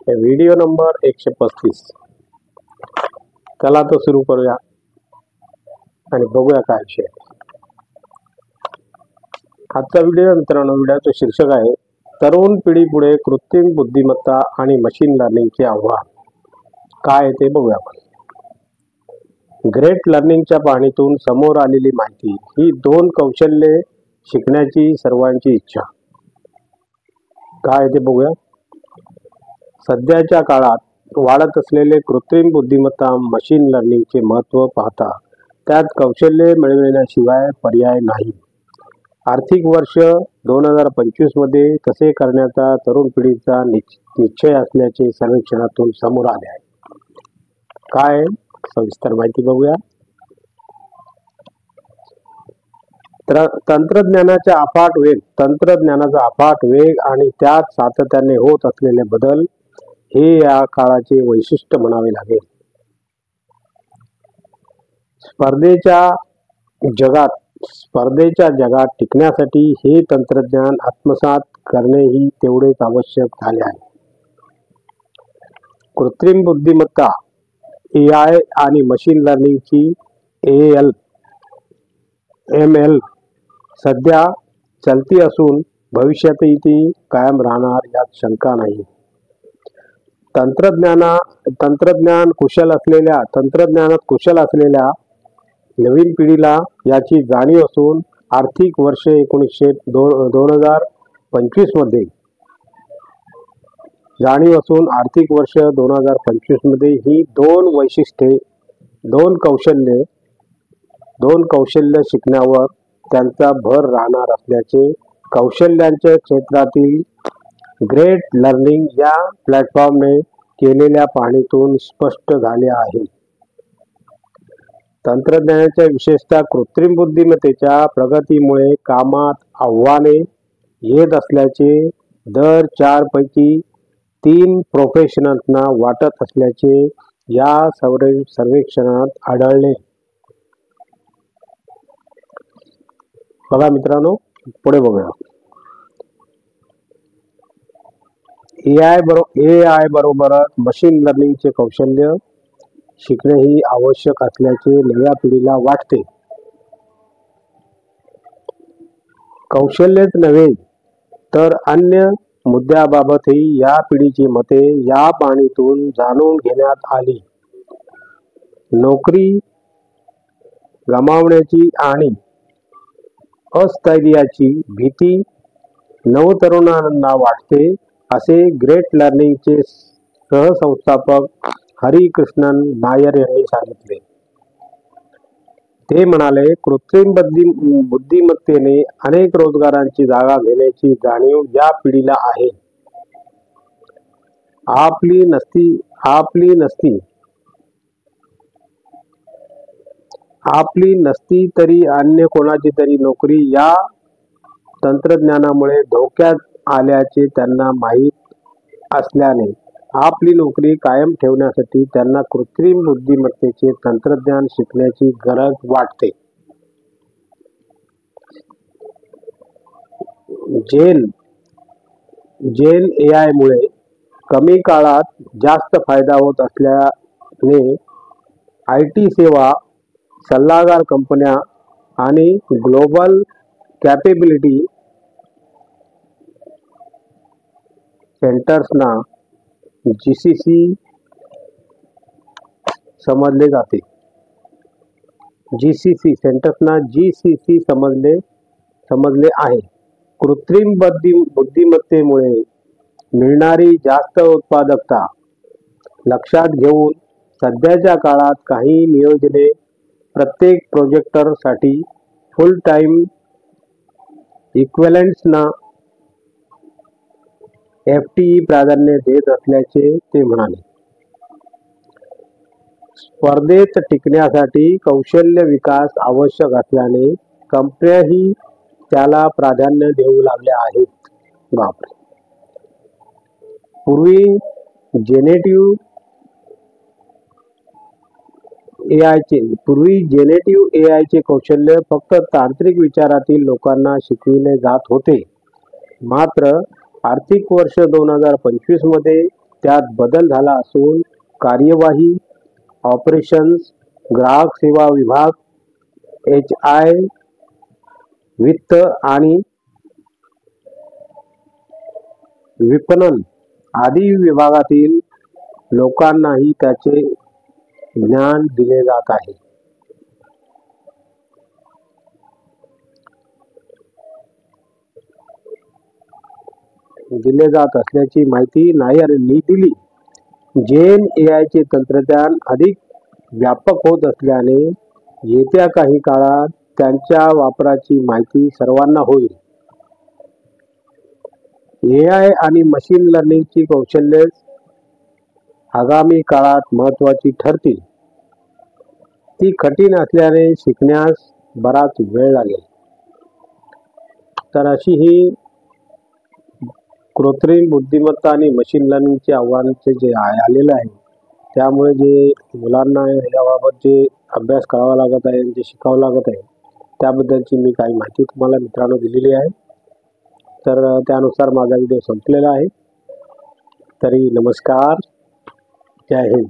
Video number 135। चला तो सुरू करूया आणि बघूया काय विषय। आजचा व्हिडिओ मित्रांनो, व्हिडिओचं शीर्षक आहे तरुण पिढी पुढे कृत्रिम बुद्धिमत्ता आणि मशीन लर्निंगचे आव्हान। काय ते बघूया आपण। ग्रेट लर्निंगच्या पाहणीतून समोर आलेली माहिती ही दोन कौशल्ये शिकण्याची सर्वांची इच्छा। काय ते बघूया। सध्याच्या काळात वाढत असलेले कृत्रिम बुद्धिमत्ता मशीन लर्निंगचे महत्त्व पाहता त्यात कौशल्ये मिळविण्याशिवाय पर्याय नाही। आर्थिक वर्ष 2025 मध्ये तसे करण्याचा तरुण पिढीचा निश्चय असल्याचे सर्वेक्षणातून समोर आले आहे। काय सविस्तर माहिती बघूया। तंत्रज्ञानाचा अफाट वेग आणि त्यात सातत्याने होत असलेले बदल हे या काळाचे वैशिष्ट्य म्हणावे लागेल। स्पर्धेच्या जगात टिकण्यासाठी हे तंत्रज्ञान आत्मसात करणेही तेवढेच आवश्यक झाले आहे। कृत्रिम बुद्धिमत्ता AI आणि मशीन लर्निंगची ML सध्या चलती असून भविष्यातही ती कायम राहणार यात शंका नाही। तंत्रज्ञानात कुशल असलेल्या नवीन पिढीला याची जाणीव असून आर्थिक वर्ष 2025 मध्ये ही दोन कौशल्य शिकण्यावर त्यांचा भर राहणार असल्याचे कौशल्यांच्या क्षेत्रातील ग्रेट लर्निंग या प्लॅटफॉर्मने केलेल्या पाहणीतून स्पष्ट झाले आहे। तंत्रज्ञानाच्या विशेषतः कृत्रिम बुद्धिमत्तेच्या प्रगतीमुळे कामात आव्हाने येत असल्याचे दर 4 पैकी 3 प्रोफेशनल्सना वाटत असल्याचे या सर्वेक्षणात आढळले। बघा मित्रांनो, पुढे बघूया। AI बरोबरच मशीन लर्निंगचे कौशल्य शिकणे ही आवश्यक असल्याचे नव्या पिढीला वाटते। कौशल्यच नव्हे तर अन्य मुद्द्याबाबतही या पिढीची मते या पाहणीतून जाणून घेण्यात आली। नोकरी गमावण्याची आणि अस्थैर्याची भीती नवतरुणांना वाटते, असे ग्रेट लर्निंगचे सहसंस्थापक हरिकृष्णन नायर यांनी सांगितले। ते म्हणाले, कृत्रिम बुद्धिमत्तेने अनेक रोजगारांची जागा घेण्याची जाणीव या पिढीला आहे। आपली नसती तरी अन्य कोणाची तरी नोकरी या तंत्रज्ञानामुळे धोक्यात आल्याचे त्यांना माहीत असल्याने आपली नोकरी कायम ठेवण्यासाठी त्यांना कृत्रिम बुद्धिमत्तेचे तंत्रज्ञान शिकण्याची गरज वाटते। जेन AI मुळे कमी काळात जास्त फायदा होत असल्याने IT सेवा, सल्लागार कंपन्या आणि ग्लोबल कॅपेबिलिटी सेंटर्सना GCC समजले जाते। GCC समजले आहे। कृत्रिम बुद्धिमत्तेमुळे मिळणारी जास्त उत्पादकता लक्षात घेऊन सध्याच्या काळात काही नियोजने प्रत्येक प्रोजेक्टरसाठी फुल टाइम इक्विव्हॅलेंट्सना FTE प्राधान्य देत असल्याचे ते म्हणाले। स्पर्धेत टिकण्यासाठी कौशल्य विकास आवश्यक असल्याने कंपन्याही त्याला प्राधान्य देऊ लागल्या आहेत। पूर्वी जेनेटिव्ह एआयचे कौशल्य फक्त तांत्रिक विचारातील लोकांना शिकविले जात होते। मात्र आर्थिक वर्ष 2025 मध्ये त्यात बदल झाला असून कार्यवाही, ऑपरेशन्स, ग्राहक सेवा विभाग, HI, वित्त आणि विपणन आदी विभागातील लोकांनाही त्याचे ज्ञान दिले जात आहे. दिले जात असल्याची माहिती नायर यांनी दिली. जेन AI चे तंत्रज्ञान अधिक व्यापक होत असल्याने येत्या काही काळात त्यांच्या वापराची माहिती सर्वांना होईल. AI आणि मशीन लर्निंगची कौशल्ये आगामी काळात महत्त्वाची ठरतील. ती कठीण असल्याने शिकण्यास बराच वेळ लागेल. तर अशी ही कृत्रिम बुद्धिमत्ता आणि मशीन लर्निंगचे आव्हानांचे जे आलेलं आहे, त्यामुळे जे मुलांना याबाबत जे अभ्यास करावा लागत आहे, जे शिकावं लागत आहे, त्याबद्दलची मी काही माहिती तुम्हाला मित्रांनो दिलेली आहे. तर त्यानुसार माझा व्हिडिओ संपलेला आहे. तरी नमस्कार, जय हिंद.